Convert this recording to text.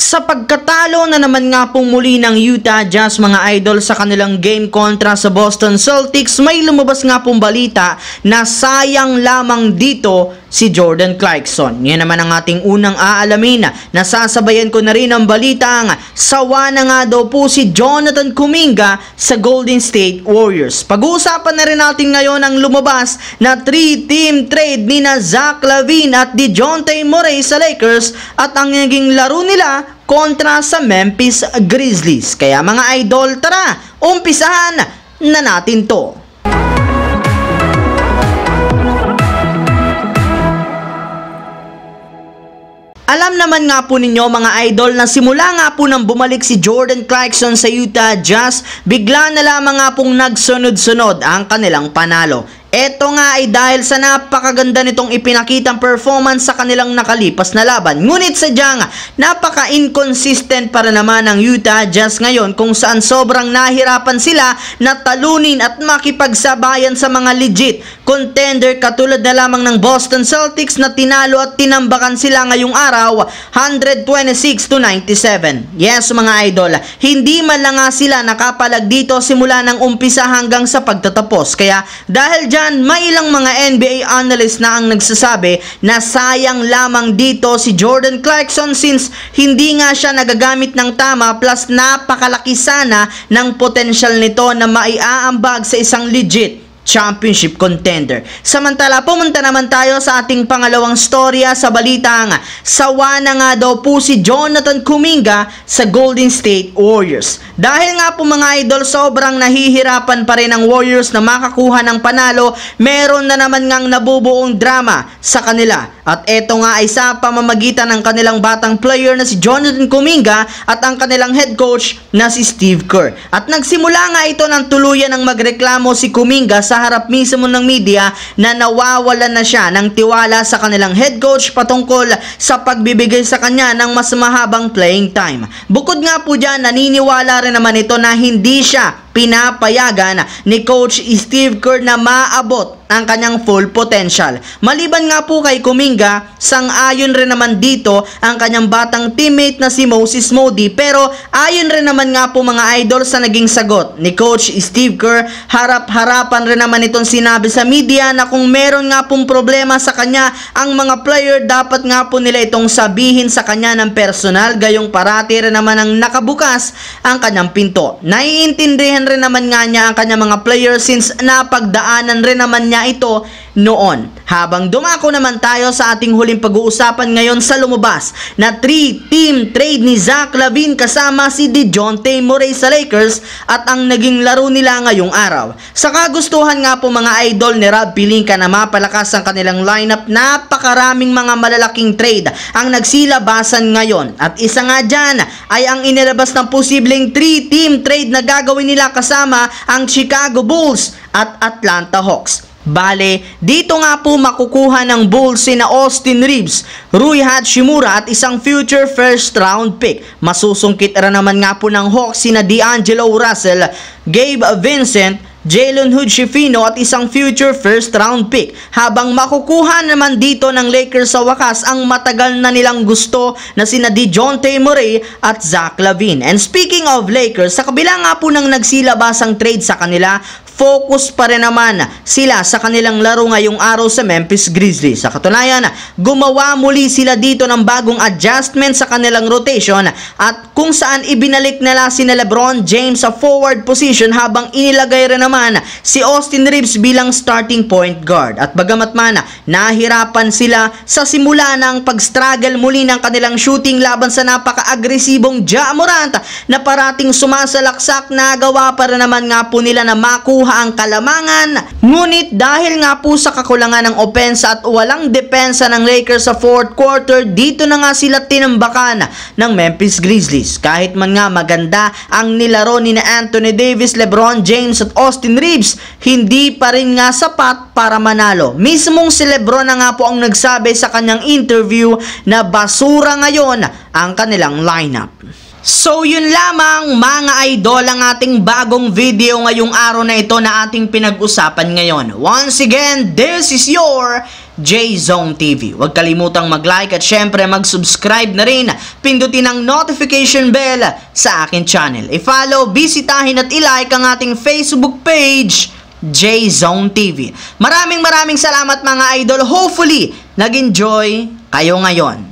Sa pagkatalo na naman nga pong muli ng Utah Jazz mga idol sa kanilang game kontra sa Boston Celtics, may lumabas nga pong balita na sayang lamang dito si Jordan Clarkson. Yan naman ang ating unang aalamin. Nasasabayan ko na rin ang balitang sawa na nga daw po si Jonathan Kuminga sa Golden State Warriors. Pag-uusapan na rin natin ngayon ang lumabas na 3-team trade ni na Zach LaVine at DeJounte Murray sa Lakers at ang naging laro nila kontra sa Memphis Grizzlies. Kaya mga idol, tara, umpisahan na natin to. Alam naman nga po ninyo mga idol na simula nga po nang bumalik si Jordan Clarkson sa Utah Jazz, bigla na lamang nga pong nagsunod-sunod ang kanilang panalo. Ito nga ay dahil sa napakaganda nitong ipinakitang performance sa kanilang nakalipas na laban. Ngunit sadyang napaka-inconsistent para naman ng Utah Jazz ngayon kung saan sobrang nahirapan sila na talunin at makipagsabayan sa mga legit contender katulad na lamang ng Boston Celtics na tinalo at tinambakan sila ngayong araw 126-97. Yes mga idol, hindi man lang nga sila nakapalag dito simula ng umpisa hanggang sa pagtatapos. Kaya dahil dyan, may ilang mga NBA analyst na ang nagsasabi na sayang lamang dito si Jordan Clarkson since hindi nga siya nagagamit ng tama, plus napakalaki sana ng potensyal nito na maiaambag sa isang legit championship contender. Samantala, pumunta naman tayo sa ating pangalawang storya sa balitang sawa na nga daw po si Jonathan Kuminga sa Golden State Warriors. Dahil nga po mga idol, sobrang nahihirapan pa rin ang Warriors na makakuha ng panalo, meron na naman ngang nabubuong drama sa kanila. At eto nga ay sa pamamagitan ng kanilang batang player na si Jonathan Kuminga at ang kanilang head coach na si Steve Kerr. At nagsimula nga ito ng tuluyan ng magreklamo si Kuminga sa harap mismo ng media na nawawalan na siya ng tiwala sa kanilang head coach patungkol sa pagbibigay sa kanya ng mas mahabang playing time. Bukod nga po dyan, naniniwala rin naman ito na hindi siya pinapayagan ni Coach Steve Kerr na maabot ang kanyang full potential. Maliban nga po kay Kuminga, sang-ayon rin naman dito ang kanyang batang teammate na si Moses Moody, pero ayon rin naman nga po mga idol sa naging sagot ni Coach Steve Kerr, harap-harapan rin naman itong sinabi sa media na kung meron nga pong problema sa kanya ang mga player, dapat nga po nila itong sabihin sa kanya ng personal, gayong parati rin naman ang nakabukas ang kanyang pinto. Naiintindihan rin naman nga niya ang kanyang mga player since napagdaanan rin naman niya ito noon. Habang dumako naman tayo sa ating huling pag-uusapan ngayon sa lumabas na 3-team trade ni Zach LaVine kasama si DeJounte Murray sa Lakers at ang naging laro nila ngayong araw. Sa kagustuhan nga po mga idol ni Rob Pelinka na mapalakas ang kanilang lineup, napakaraming mga malalaking trade ang nagsilabasan ngayon. At isa nga dyan ay ang inilabas ng posibleng 3-team trade na gagawin nila kasama ang Chicago Bulls at Atlanta Hawks. Bale, dito nga po makukuha ng Bulls sina Austin Reeves, Rui Hachimura at isang future first round pick. Masusungkit rin naman nga po ng Hawks sina D'Angelo Russell, Gabe Vincent, Jalen Hood-Schifino at isang future first round pick. Habang makukuha naman dito ng Lakers sa wakas ang matagal na nilang gusto na sina DeJounte Murray at Zach LaVine. And speaking of Lakers, sa kabila nga po ng nagsilabasang trade sa kanila, focus pa rin naman sila sa kanilang laro ngayong araw sa Memphis Grizzlies. Sa katunayan, gumawa muli sila dito ng bagong adjustment sa kanilang rotation at kung saan ibinalik nila sina LeBron James sa forward position habang inilagay rin naman si Austin Reeves bilang starting point guard. At bagamat man nahirapan sila sa simula ng pag-struggle muli ng kanilang shooting laban sa napaka-agresibong Ja Morant na parating sumasalaksak, nagawa pa rin naman nga po nila na makuha ang kalamangan. Ngunit dahil nga po sa kakulangan ng opensa at walang depensa ng Lakers sa fourth quarter, dito na nga sila tinambakan ng Memphis Grizzlies. Kahit man nga maganda ang nilaro ni Anthony Davis, LeBron James at Austin Reeves, hindi pa rin nga sapat para manalo. Mismong si LeBron na nga po ang nagsabi sa kanyang interview na basura ngayon ang kanilang lineup. So yun lamang mga idol ang ating bagong video ngayong araw na ito na ating pinag-usapan ngayon. Once again, this is your J-Zone TV. Huwag kalimutang mag-like at syempre mag-subscribe na rin. Pindutin ang notification bell sa akin channel. I-follow, bisitahin at i-like ang ating Facebook page, J-Zone TV. Maraming salamat mga idol. Hopefully, nag-enjoy kayo ngayon.